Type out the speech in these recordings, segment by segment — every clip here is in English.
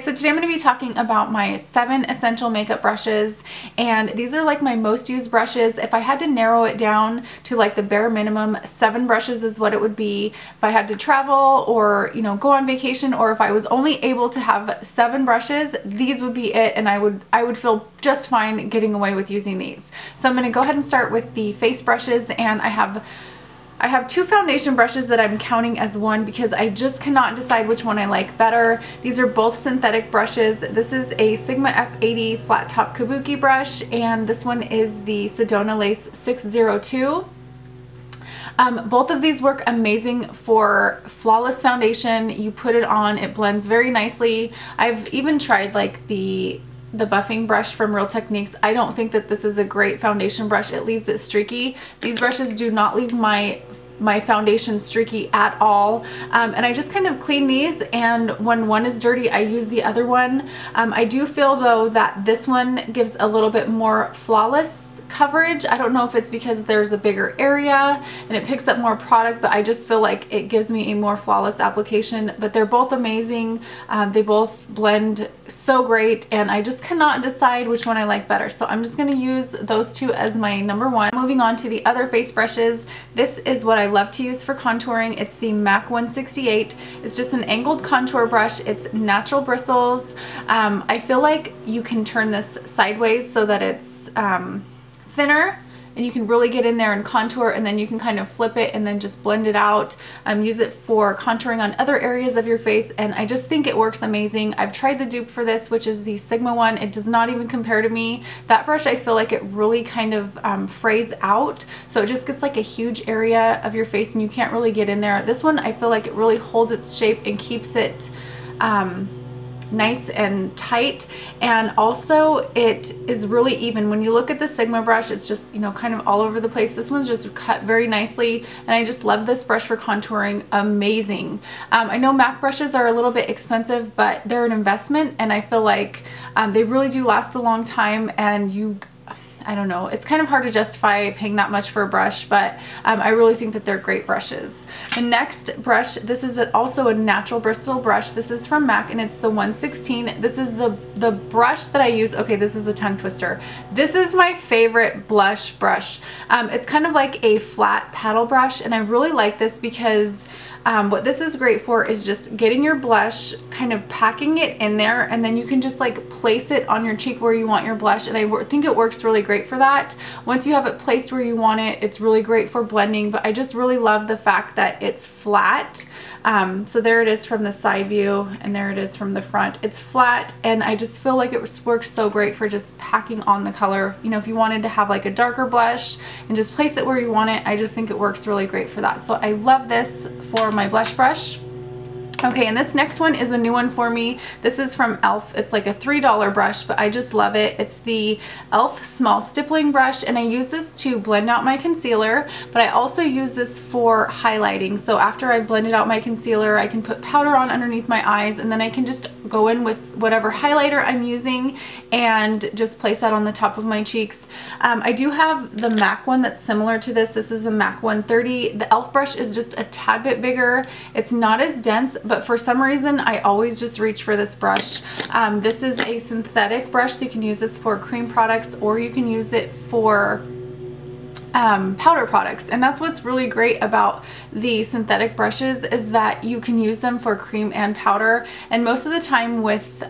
So today I'm going to be talking about my 7 essential makeup brushes, and these are like my most used brushes. If I had to narrow it down to like the bare minimum, 7 brushes is what it would be. If I had to travel or, you know, go on vacation, or if I was only able to have 7 brushes, these would be it, and I would feel just fine getting away with using these. So I'm going to go ahead and start with the face brushes, and I have 2 foundation brushes that I'm counting as one because I just cannot decide which one I like better. These are both synthetic brushes. This is a Sigma F80 flat top kabuki brush, and this one is the Sedona Lace 602. Both of these work amazing for flawless foundation. You put it on, it blends very nicely. I've even tried like the buffing brush from Real Techniques. I don't think that this is a great foundation brush. It leaves it streaky. These brushes do not leave my foundation streaky at all, and I just kind of clean these, and when one is dirty I use the other one. I do feel though that this one gives a little bit more flawless coverage. I don't know if it's because there's a bigger area and it picks up more product, but I just feel like it gives me a more flawless application. But they're both amazing. They both blend so great, and I just cannot decide which one I like better. So I'm just going to use those 2 as my number 1. Moving on to the other face brushes. This is what I love to use for contouring. It's the MAC 168. It's just an angled contour brush. It's natural bristles. I feel like you can turn this sideways so that it's thinner, and you can really get in there and contour, and then you can kind of flip it and then just blend it out. Use it for contouring on other areas of your face, and I just think it works amazing. I've tried the dupe for this, which is the Sigma one. It does not even compare to me. That brush, I feel like it really kind of frays out, so it just gets like a huge area of your face and you can't really get in there. This one, I feel like it really holds its shape and keeps it nice and tight, and also it is really even. When you look at the Sigma brush, it's just, you know, kind of all over the place. This one's just cut very nicely, and I just love this brush for contouring. Amazing. I know MAC brushes are a little bit expensive, but they're an investment, and I feel like they really do last a long time, and I don't know, it's kind of hard to justify paying that much for a brush, but I really think that they're great brushes. The next brush, this is also a natural bristle brush. This is from MAC, and it's the 116. This is the brush that I use. Okay, this is a tongue twister. This is my favorite blush brush. It's kind of like a flat paddle brush, and I really like this because what this is great for is just getting your blush, kind of packing it in there, and then you can just like place it on your cheek where you want your blush, and I think it works really great for that. Once you have it placed where you want it, it's really great for blending, but I just really love the fact that it's flat. So there it is from the side view, and there it is from the front. It's flat, and I just feel like it works so great for just packing on the color. You know, if you wanted to have like a darker blush and just place it where you want it, I just think it works really great for that. So I love this for my blush brush. Okay, and this next one is a new one for me. This is from e.l.f. It's like a $3 brush, but I just love it. It's the e.l.f. Small Stippling brush, and I use this to blend out my concealer, but I also use this for highlighting. So after I blended out my concealer, I can put powder on underneath my eyes, and then I can just go in with whatever highlighter I'm using and just place that on the top of my cheeks. I do have the MAC one that's similar to this. This is a MAC 130. The e.l.f. brush is just a tad bit bigger. It's not as dense, but for some reason I always just reach for this brush. This is a synthetic brush, so you can use this for cream products, or you can use it for powder products. And that's what's really great about the synthetic brushes, is that you can use them for cream and powder. And most of the time with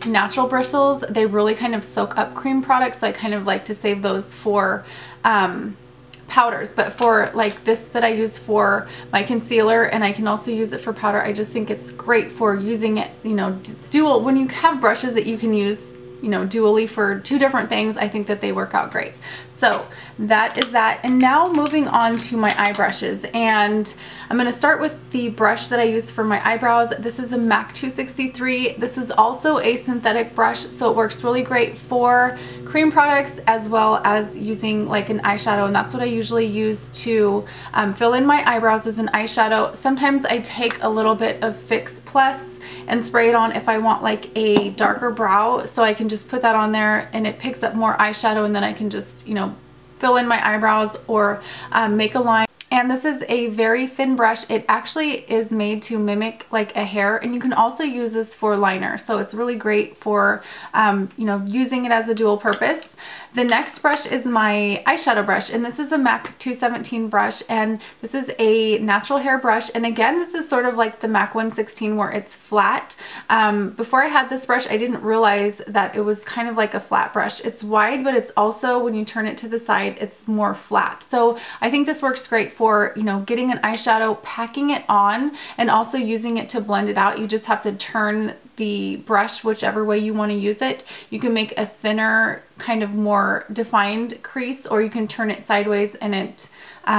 natural bristles, they really kind of soak up cream products, so I kind of like to save those for powders. But for like this that I use for my concealer, and I can also use it for powder, I just think it's great for using it, you know, dual. When you have brushes that you can use, you know, dually for 2 different things, I think that they work out great. So that is that. And now moving on to my eye brushes, and I'm going to start with the brush that I use for my eyebrows. This is a MAC 263. This is also a synthetic brush, so it works really great for cream products as well as using like an eyeshadow, and that's what I usually use to fill in my eyebrows as an eyeshadow. Sometimes I take a little bit of Fix Plus and spray it on if I want like a darker brow, so I can just put that on there and it picks up more eyeshadow, and then I can just, you know, fill in my eyebrows or make a line. And this is a very thin brush. It actually is made to mimic like a hair, and you can also use this for liner. So it's really great for, you know, using it as a dual purpose. The next brush is my eyeshadow brush, and this is a MAC 217 brush, and this is a natural hair brush. And again, this is sort of like the MAC 116 where it's flat. Before I had this brush, I didn't realize that it was kind of like a flat brush. It's wide, but it's also, when you turn it to the side, it's more flat. So I think this works great for, you know, getting an eyeshadow, packing it on, and also using it to blend it out. You just have to turn the brush whichever way you want to use it. You can make a thinner, kind of more defined crease, or you can turn it sideways and it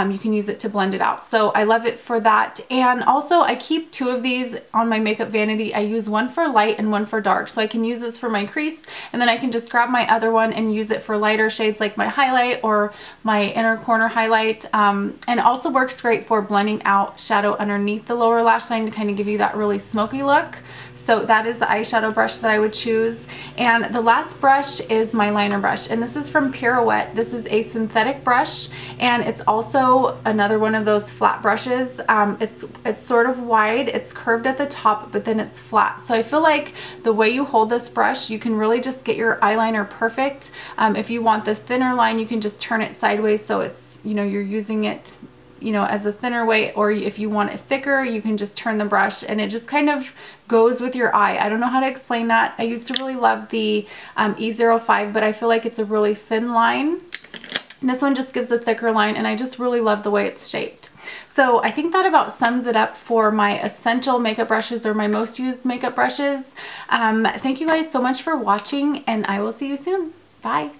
you can use it to blend it out. So I love it for that. And also I keep two of these on my makeup vanity. I use one for light and one for dark. So I can use this for my crease, and then I can just grab my other one and use it for lighter shades like my highlight or my inner corner highlight. And it also works great for blending out shadow underneath the lower lash line to kind of give you that really smoky look. So that is the eyeshadow brush that I would choose. And the last brush is my liner brush, and this is from Pirouette. This is a synthetic brush, and it's also another one of those flat brushes. It's sort of wide, it's curved at the top, but then it's flat. So I feel like the way you hold this brush, you can really just get your eyeliner perfect. If you want the thinner line, you can just turn it sideways so it's, you know, you're using it, you know, as a thinner way, or if you want it thicker, you can just turn the brush and it just kind of goes with your eye. I don't know how to explain that. I used to really love the E05, but I feel like it's a really thin line. This one just gives a thicker line, and I just really love the way it's shaped. So I think that about sums it up for my essential makeup brushes, or my most used makeup brushes. Thank you guys so much for watching, and I will see you soon. Bye.